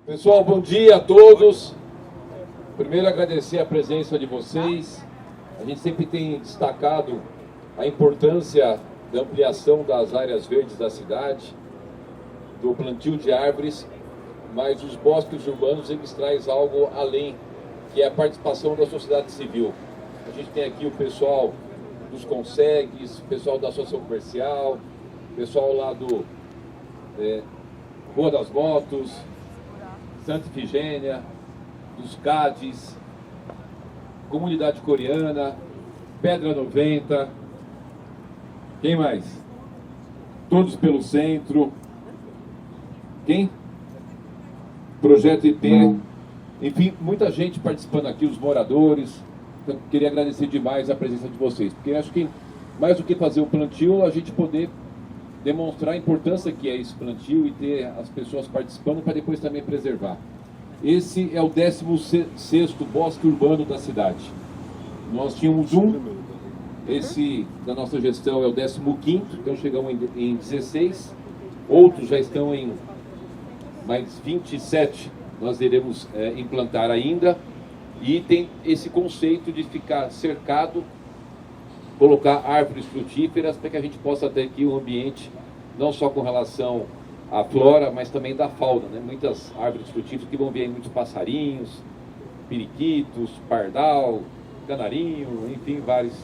Pessoal, bom dia a todos. Primeiro, agradecer a presença de vocês. A gente sempre tem destacado a importância da ampliação das áreas verdes da cidade, do plantio de árvores, mas os bosques urbanos eles trazem algo além, que é a participação da sociedade civil. A gente tem aqui o pessoal dos Consegues, o pessoal da Associação Comercial, o pessoal lá do Rua das Motos, Santa Ifigênia, dos CADs, Comunidade Coreana, Pedra 90, quem mais? Todos pelo Centro, quem? Projeto IP, enfim, muita gente participando aqui, os moradores. Então, queria agradecer demais a presença de vocês, porque acho que mais do que fazer o plantio, a gente poder demonstrar a importância que é esse plantio e ter as pessoas participando para depois também preservar. Esse é o 16º bosque urbano da cidade. Nós tínhamos esse da nossa gestão é o 15º, então chegamos em 16, outros já estão em mais 27, nós iremos implantar ainda, e tem esse conceito de ficar cercado, colocar árvores frutíferas para que a gente possa ter aqui um ambiente não só com relação à flora, mas também da fauna, né? Muitas árvores frutíferas que vão ver aí muitos passarinhos, periquitos, pardal, canarinho, enfim, vários.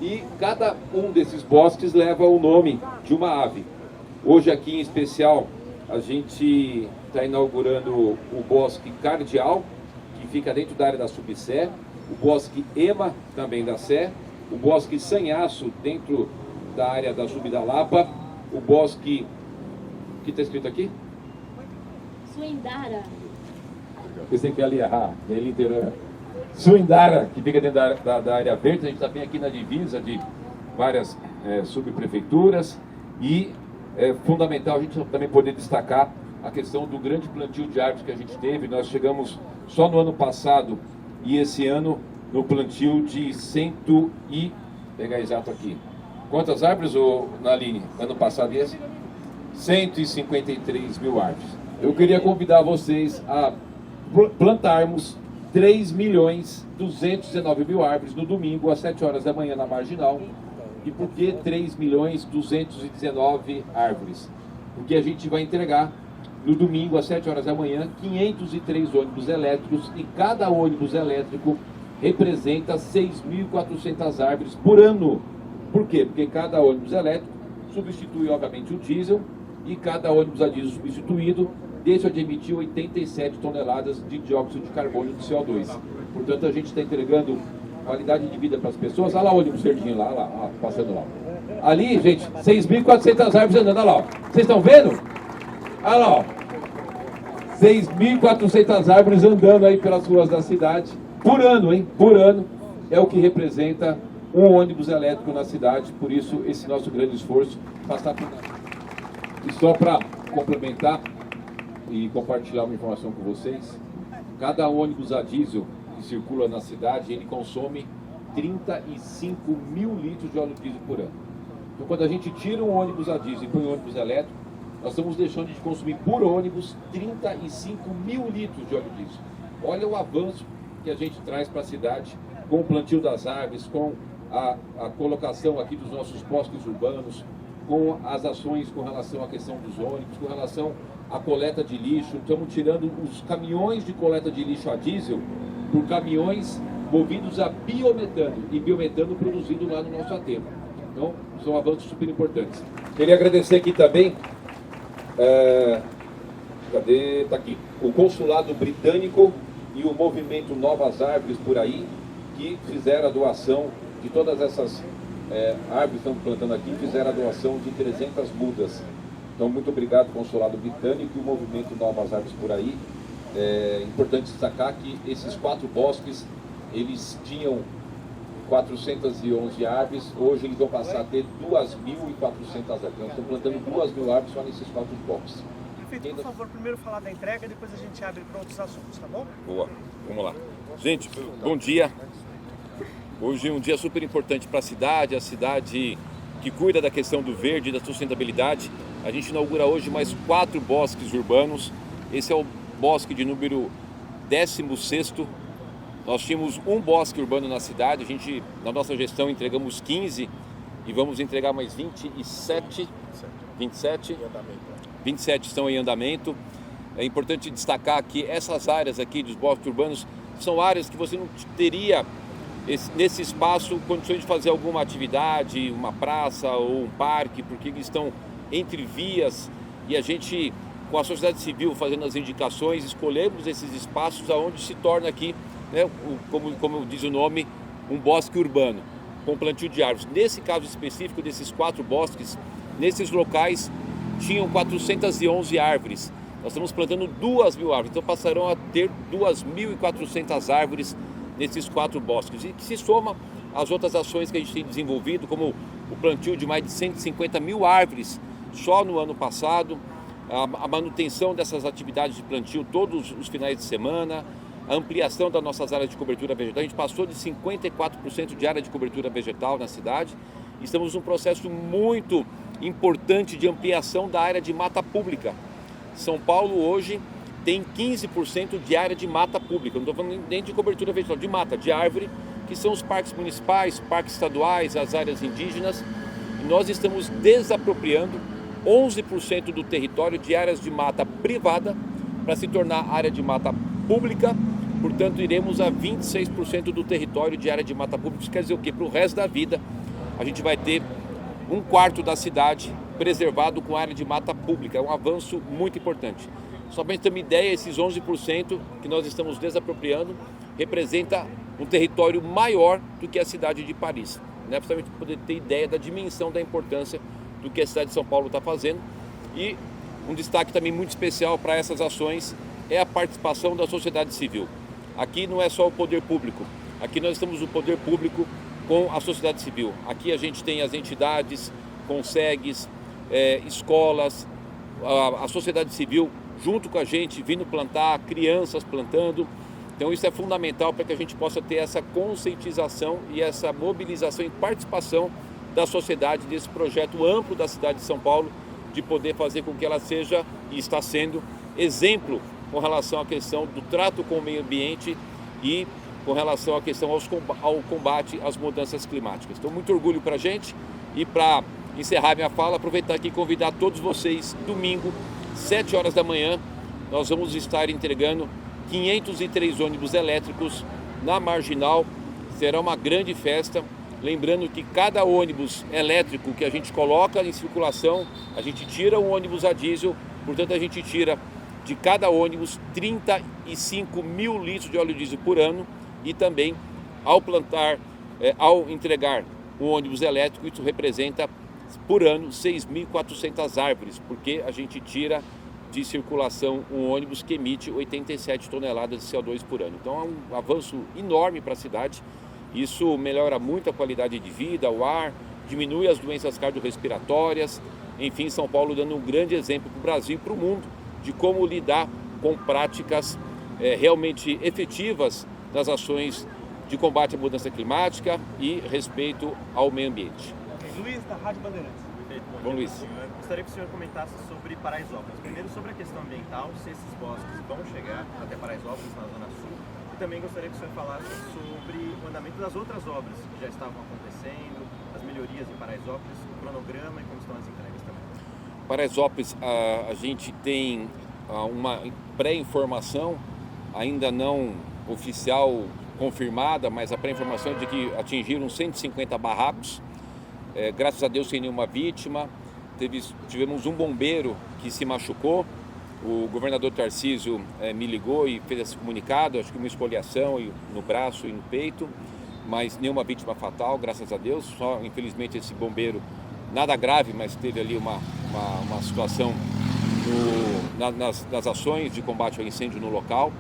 E cada um desses bosques leva o nome de uma ave. Hoje aqui em especial a gente está inaugurando o Bosque Cardeal, que fica dentro da área da Subsé, o Bosque Ema, também da Sé, o Bosque Sanhaço, dentro da área da Subida Lapa, o Bosque... O que está escrito aqui? Suindara. Pensei que ali errar, ele inteiro. Suindara, que fica dentro da área verde. A gente está bem aqui na divisa de várias subprefeituras, e é fundamental a gente também poder destacar a questão do grande plantio de árvores que a gente teve. Nós chegamos só no ano passado e esse ano no plantio de pegar exato aqui. Quantas árvores, Naline, ano passado e esse? 153 mil árvores. Eu queria convidar vocês a plantarmos 3.219.000 árvores no domingo, às 7 horas da manhã, na Marginal. E por que 3.219 árvores? Porque a gente vai entregar no domingo, às 7 horas da manhã, 503 ônibus elétricos, e cada ônibus elétrico representa 6.400 árvores por ano. Por quê? Porque cada ônibus elétrico substitui, obviamente, o diesel, e cada ônibus a diesel substituído deixa de emitir 87 toneladas de dióxido de carbono de CO2. Portanto, a gente está entregando qualidade de vida para as pessoas. Olha lá o ônibus verdinho lá, passando lá. Ali, gente, 6.400 árvores andando, olha lá. Vocês estão vendo? Olha lá, ó. 6.400 árvores andando aí pelas ruas da cidade, por ano, hein? Por ano, é o que representa um ônibus elétrico na cidade. Por isso, esse nosso grande esforço passar por... E só para complementar e compartilhar uma informação com vocês, cada ônibus a diesel que circula na cidade, ele consome 35 mil litros de óleo diesel por ano. Então, quando a gente tira um ônibus a diesel e põe um ônibus elétrico, nós estamos deixando de consumir por ônibus 35 mil litros de óleo diesel. Olha o avanço que a gente traz para a cidade com o plantio das árvores, com a colocação aqui dos nossos bosques urbanos, com as ações com relação à questão dos ônibus, com relação à coleta de lixo. Estamos tirando os caminhões de coleta de lixo a diesel por caminhões movidos a biometano, e biometano produzido lá no nosso aterro. Então, são avanços super importantes. Queria agradecer aqui também, tá aqui, o Consulado Britânico e o Movimento Novas Árvores por aí, que fizeram a doação de todas essas árvores que estamos plantando aqui, fizeram a doação de 300 mudas. Então, muito obrigado, Consulado Britânico e o Movimento Novas Árvores por aí. É importante destacar que esses 4 bosques, eles tinham 411 árvores, hoje eles vão passar a ter 2.400 árvores. Nós estamos plantando 2.000 árvores só nesses 4 bosques. Prefeito, por favor, primeiro falar da entrega, depois a gente abre para outros assuntos, tá bom? Boa, vamos lá. Gente, bom dia. Hoje é um dia super importante para a cidade que cuida da questão do verde e da sustentabilidade. A gente inaugura hoje mais 4 bosques urbanos. Esse é o bosque de número 16º. Nós tínhamos um bosque urbano na cidade, a gente, na nossa gestão, entregamos 15 e vamos entregar mais 27 estão em andamento. É importante destacar que essas áreas aqui dos bosques urbanos são áreas que você não teria nesse espaço condições de fazer alguma atividade, uma praça ou um parque, porque eles estão entre vias e a gente, com a sociedade civil fazendo as indicações, escolhemos esses espaços aonde se torna aqui, né, como diz o nome, um bosque urbano, com plantio de árvores. Nesse caso específico, desses 4 bosques, nesses locais tinham 411 árvores. Nós estamos plantando 2.000 árvores, então passarão a ter 2.400 árvores nesses 4 bosques, e que se soma às outras ações que a gente tem desenvolvido, como o plantio de mais de 150 mil árvores só no ano passado, a manutenção dessas atividades de plantio todos os finais de semana, a ampliação das nossas áreas de cobertura vegetal. A gente passou de 54% de área de cobertura vegetal na cidade. Estamos num processo muito importante de ampliação da área de mata pública. São Paulo hoje tem 15% de área de mata pública, não estou falando nem de cobertura vegetal, de mata, de árvore, que são os parques municipais, parques estaduais, as áreas indígenas. E nós estamos desapropriando 11% do território de áreas de mata privada para se tornar área de mata pública. Portanto, iremos a 26% do território de área de mata pública. Isso quer dizer o quê? Para o resto da vida, a gente vai ter 1/4 da cidade preservado com área de mata pública. É um avanço muito importante. Só para a gente ter uma ideia, esses 11% que nós estamos desapropriando representa um território maior do que a cidade de Paris, né? Para a gente poder ter ideia da dimensão, da importância do que a cidade de São Paulo está fazendo. E um destaque também muito especial para essas ações é a participação da sociedade civil. Aqui não é só o poder público, aqui nós estamos o poder público com a sociedade civil. Aqui a gente tem as entidades, consegues, escolas, a sociedade civil junto com a gente, vindo plantar, crianças plantando. Então isso é fundamental para que a gente possa ter essa conscientização e essa mobilização e participação da sociedade desse projeto amplo da cidade de São Paulo, de poder fazer com que ela seja, e está sendo, exemplo com relação à questão do trato com o meio ambiente e com relação à questão ao combate às mudanças climáticas. Então, muito orgulho para a gente. E para encerrar minha fala, aproveitar aqui e convidar todos vocês, domingo, 7 horas da manhã, nós vamos estar entregando 503 ônibus elétricos na Marginal. Será uma grande festa. Lembrando que cada ônibus elétrico que a gente coloca em circulação, a gente tira um ônibus a diesel, portanto a gente tira de cada ônibus 35 mil litros de óleo diesel por ano. E também, ao entregar um ônibus elétrico, isso representa por ano 6.400 árvores, porque a gente tira de circulação um ônibus que emite 87 toneladas de CO2 por ano. Então é um avanço enorme para a cidade. Isso melhora muito a qualidade de vida, o ar, diminui as doenças cardiorrespiratórias. Enfim, São Paulo dando um grande exemplo para o Brasil e para o mundo de como lidar com práticas realmente efetivas das ações de combate à mudança climática e respeito ao meio ambiente. Luiz, da Rádio Bandeirantes. Bom, Luiz. Gostaria que o senhor comentasse sobre Paraisópolis. Primeiro, sobre a questão ambiental, se esses bosques vão chegar até Paraisópolis, na Zona Sul. E também gostaria que o senhor falasse sobre o andamento das outras obras que já estavam acontecendo, as melhorias em Paraisópolis, o cronograma e como estão as entregas também. Paraisópolis, a gente tem uma pré-informação, ainda não oficial confirmada, mas a pré-informação é de que atingiram 150 barracos, graças a Deus sem nenhuma vítima. Tivemos um bombeiro que se machucou, o governador Tarcísio me ligou e fez esse comunicado, acho que uma esfoliação no braço e no peito, mas nenhuma vítima fatal, graças a Deus. Só, infelizmente, esse bombeiro, nada grave, mas teve ali uma situação nas ações de combate ao incêndio no local.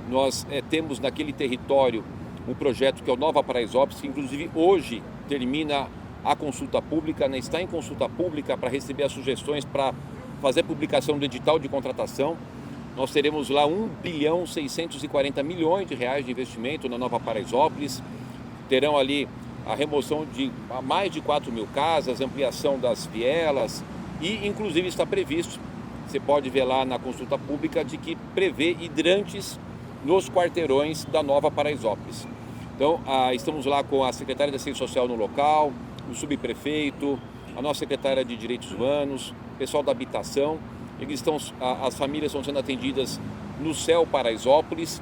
Nós temos naquele território um projeto que é o Nova Paraisópolis, que inclusive hoje termina a consulta pública, né? Está em consulta pública para receber as sugestões para fazer publicação do edital de contratação. Nós teremos lá 1.640 bilhões de reais de investimento na Nova Paraisópolis. Terão ali a remoção de mais de 4.000 casas, ampliação das vielas e inclusive está previsto você pode ver lá na consulta pública de que prevê hidrantes nos quarteirões da Nova Paraisópolis. Então, estamos lá com a secretária da Assistência Social no local, o subprefeito, a nossa secretária de Direitos Humanos, o pessoal da habitação. As famílias estão sendo atendidas no CEL Paraisópolis.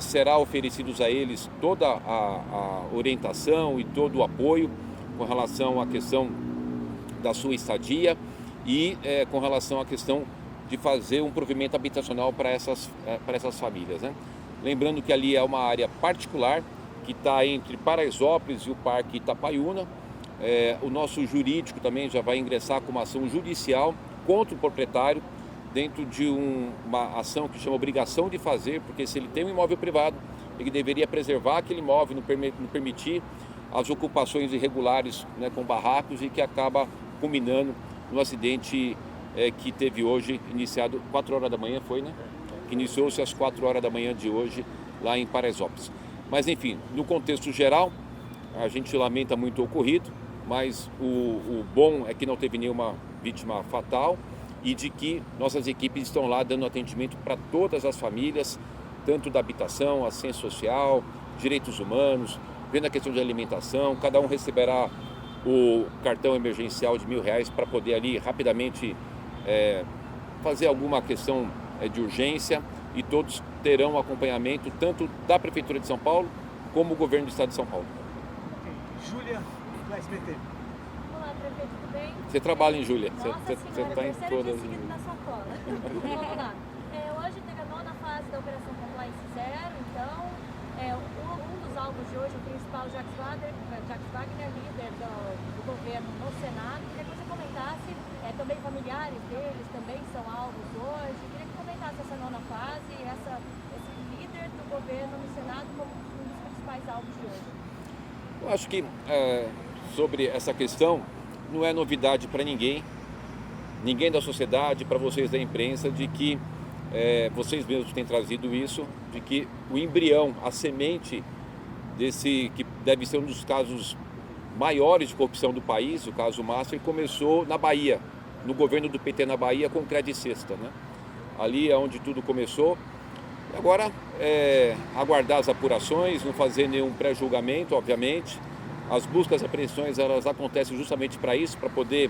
Será oferecidos a eles toda a orientação e todo o apoio com relação à questão da sua estadia e com relação à questão de fazer um provimento habitacional para essas famílias, né? Lembrando que ali é uma área particular que está entre Paraisópolis e o Parque Itapaiúna. O nosso jurídico também já vai ingressar com uma ação judicial contra o proprietário dentro de uma ação que chama obrigação de fazer, porque se ele tem um imóvel privado, ele deveria preservar aquele imóvel, não permitir as ocupações irregulares, né, com barracos, e que acaba culminando no acidente que teve hoje, iniciado 4 horas da manhã, foi, né? Que iniciou-se às 4 horas da manhã de hoje, lá em Paraisópolis. Mas, enfim, no contexto geral, a gente lamenta muito o ocorrido, mas o bom é que não teve nenhuma vítima fatal e de que nossas equipes estão lá dando atendimento para todas as famílias, tanto da habitação, assistência social, direitos humanos, vendo a questão de alimentação. Cada um receberá o cartão emergencial de R$1.000 para poder ali rapidamente fazer alguma questão de urgência, e todos terão acompanhamento tanto da Prefeitura de São Paulo como o Governo do Estado de São Paulo. Júlia, da SBT. Olá, prefeito, tudo bem? Você trabalha em Júlia? Você está em todas. Na sua cola. Vamos lá. Hoje teve a 9ª fase da Operação Compliance Zero, então um dos alvos de hoje, o principal, Jacques Wagner, líder do governo no Senado. Queria que você comentasse, também familiares deles também são alvos hoje. Queria que comentasse essa 9ª fase e esse líder do governo no Senado como um dos principais alvos de hoje. Eu acho que sobre essa questão não é novidade para ninguém da sociedade, para vocês da imprensa, de que vocês mesmos têm trazido isso, de que o embrião, a semente desse, que deve ser um dos casos maiores de corrupção do país, o caso Master, começou na Bahia, no governo do PT na Bahia, com o Crédito Sexta, né? Ali é onde tudo começou. Agora, aguardar as apurações, não fazer nenhum pré-julgamento, obviamente. As buscas e apreensões, elas acontecem justamente para isso, para poder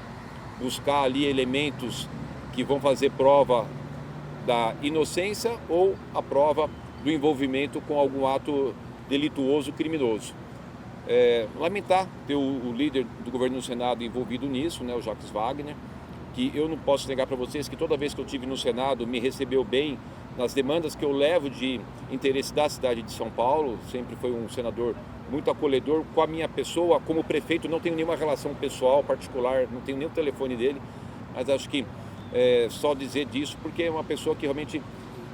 buscar ali elementos que vão fazer prova da inocência ou a prova do envolvimento com algum ato delituoso, criminoso. Lamentar ter o líder do governo no Senado envolvido nisso, né, o Jacques Wagner, que eu não posso negar para vocês que toda vez que eu estive no Senado me recebeu bem nas demandas que eu levo de interesse da cidade de São Paulo. Sempre foi um senador muito acolhedor com a minha pessoa. Como prefeito, não tenho nenhuma relação pessoal, particular, não tenho nem o telefone dele, mas acho que só dizer disso, porque é uma pessoa que realmente,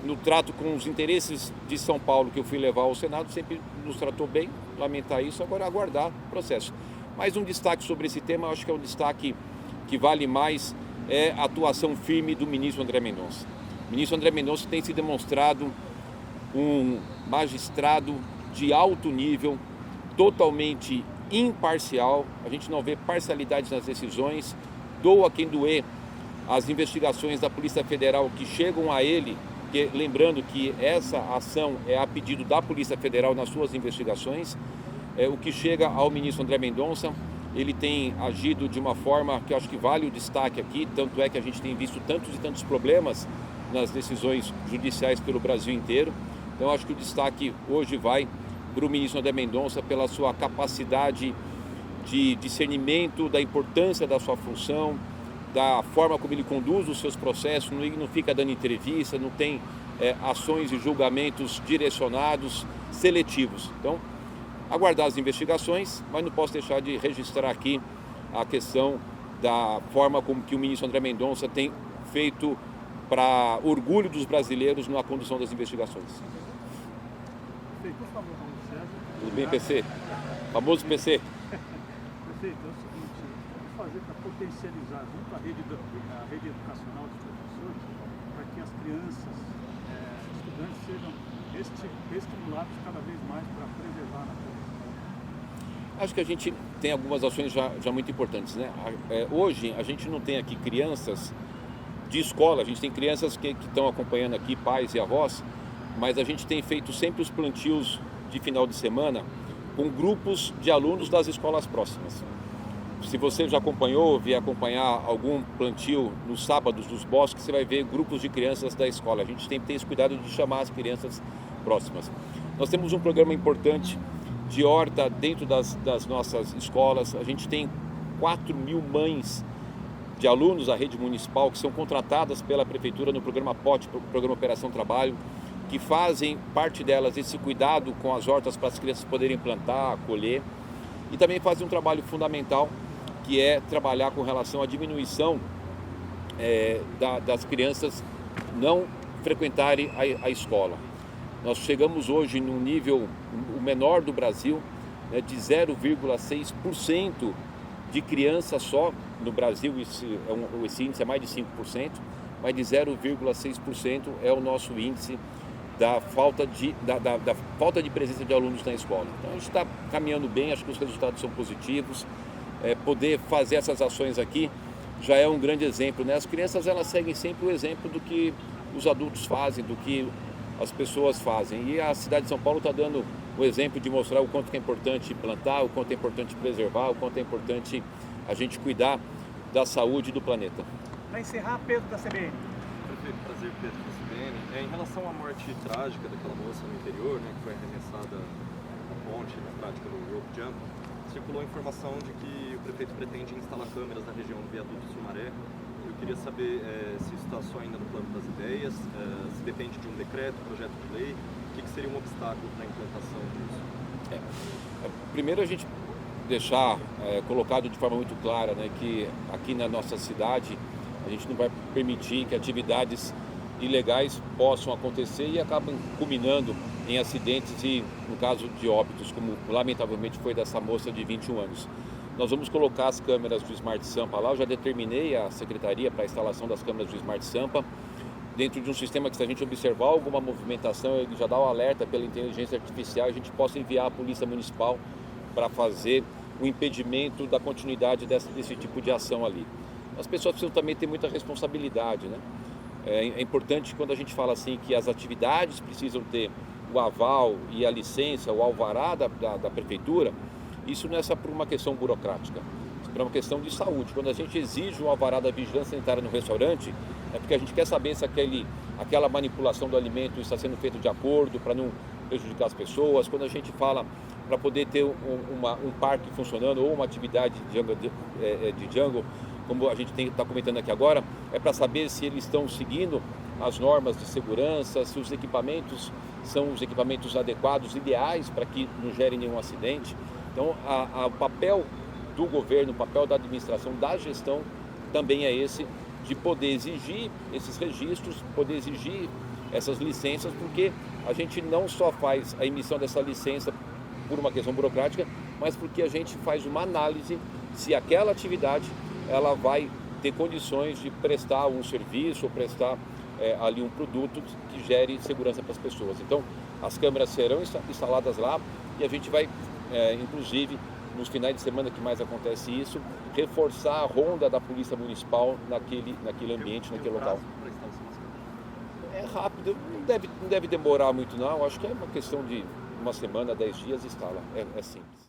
no trato com os interesses de São Paulo que eu fui levar ao Senado, sempre nos tratou bem. Lamentar isso, agora aguardar o processo. Mais um destaque sobre esse tema, acho que é um destaque que vale mais, a atuação firme do ministro André Mendonça. O ministro André Mendonça tem se demonstrado um magistrado de alto nível, totalmente imparcial. A gente não vê parcialidade nas decisões, doa quem doer as investigações da Polícia Federal que chegam a ele, porque, lembrando que essa ação é a pedido da Polícia Federal nas suas investigações. O que chega ao ministro André Mendonça, ele tem agido de uma forma que eu acho que vale o destaque aqui, tanto é que a gente tem visto tantos e tantos problemas nas decisões judiciais pelo Brasil inteiro. Então acho que o destaque hoje vai para o ministro André Mendonça pela sua capacidade de discernimento da importância da sua função, da forma como ele conduz os seus processos, não fica dando entrevista, não tem ações e julgamentos direcionados, seletivos. Então, aguardar as investigações, mas não posso deixar de registrar aqui a questão da forma como que o ministro André Mendonça tem feito para orgulho dos brasileiros na condução das investigações. Por favor, César. Tudo bem, PC? Famoso PC. Prefeito, é o seguinte, o que fazer para potencializar junto à rede educacional dos professores, para que as crianças, estudantes sejam estimulados cada vez mais para preservar a natureza? Acho que a gente tem algumas ações já muito importantes, né? Hoje a gente não tem aqui crianças de escola. A gente tem crianças que estão acompanhando aqui, pais e avós, mas a gente tem feito sempre os plantios de final de semana com grupos de alunos das escolas próximas. Se você já acompanhou, vier acompanhar algum plantio nos sábados dos bosques, você vai ver grupos de crianças da escola. A gente tem que ter esse cuidado de chamar as crianças próximas. Nós temos um programa importante de horta dentro das nossas escolas. A gente tem 4.000 mães de alunos da rede municipal que são contratadas pela prefeitura no programa POT, Programa Operação Trabalho, que fazem parte delas esse cuidado com as hortas para as crianças poderem plantar, colher, e também fazem um trabalho fundamental, que é trabalhar com relação à diminuição das crianças não frequentarem a escola. Nós chegamos hoje num nível, o menor do Brasil, de 0,6% de crianças só. No Brasil esse índice é mais de 5%, mas de 0,6% é o nosso índice da falta de presença de alunos na escola. Então a gente está caminhando bem, acho que os resultados são positivos. Poder fazer essas ações aqui já é um grande exemplo, né? As crianças, elas seguem sempre o exemplo do que os adultos fazem, do que as pessoas fazem, e a cidade de São Paulo está dando o exemplo de mostrar o quanto que é importante plantar, o quanto é importante preservar, o quanto é importante a gente cuidar da saúde do planeta. Para encerrar, Pedro da CBN. Prefeito, prazer, Pedro da CBN. Em relação à morte trágica daquela moça no interior, né, que foi arremessada na ponte, na prática do rope jump, circulou a informação de que o prefeito pretende instalar câmeras na região do viaduto Sumaré. Eu queria saber se isso está só ainda no plano das ideias, se depende de um decreto, projeto de lei, o que seria um obstáculo para a implantação disso? Primeiro, a gente deixar colocado de forma muito clara, né, que aqui na nossa cidade a gente não vai permitir que atividades ilegais possam acontecer e acabam culminando em acidentes e, no caso de óbitos, como lamentavelmente foi dessa moça de 21 anos. Nós vamos colocar as câmeras do Smart Sampa lá. Eu já determinei a secretaria para a instalação das câmeras do Smart Sampa, dentro de um sistema que, se a gente observar alguma movimentação, ele já dá o alerta pela inteligência artificial e a gente possa enviar a Polícia Municipal para fazer o impedimento da continuidade desse tipo de ação ali. As pessoas precisam também ter muita responsabilidade, né? É importante, quando a gente fala assim que as atividades precisam ter o aval e a licença, o alvará da prefeitura, isso não é só por uma questão burocrática, isso é por uma questão de saúde. Quando a gente exige o alvará da vigilância sanitária no restaurante, é porque a gente quer saber se aquela manipulação do alimento está sendo feita de acordo, para não prejudicar as pessoas. Quando a gente fala para poder ter um parque funcionando ou uma atividade de jungle, como a gente está comentando aqui agora, é para saber se eles estão seguindo as normas de segurança, se os equipamentos são os equipamentos adequados, ideais para que não gerem nenhum acidente. Então, o papel do governo, o papel da administração, da gestão, também é esse, de poder exigir esses registros, poder exigir essas licenças, porque a gente não só faz a emissão dessa licença por uma questão burocrática, mas porque a gente faz uma análise se aquela atividade ela vai ter condições de prestar um serviço ou prestar ali um produto que gere segurança para as pessoas. Então, as câmeras serão instaladas lá e a gente vai, inclusive, nos finais de semana que mais acontece isso, reforçar a ronda da Polícia Municipal naquele ambiente, naquele local. É rápido, não deve demorar muito não, acho que é uma questão de uma semana, 10 dias instala, é simples.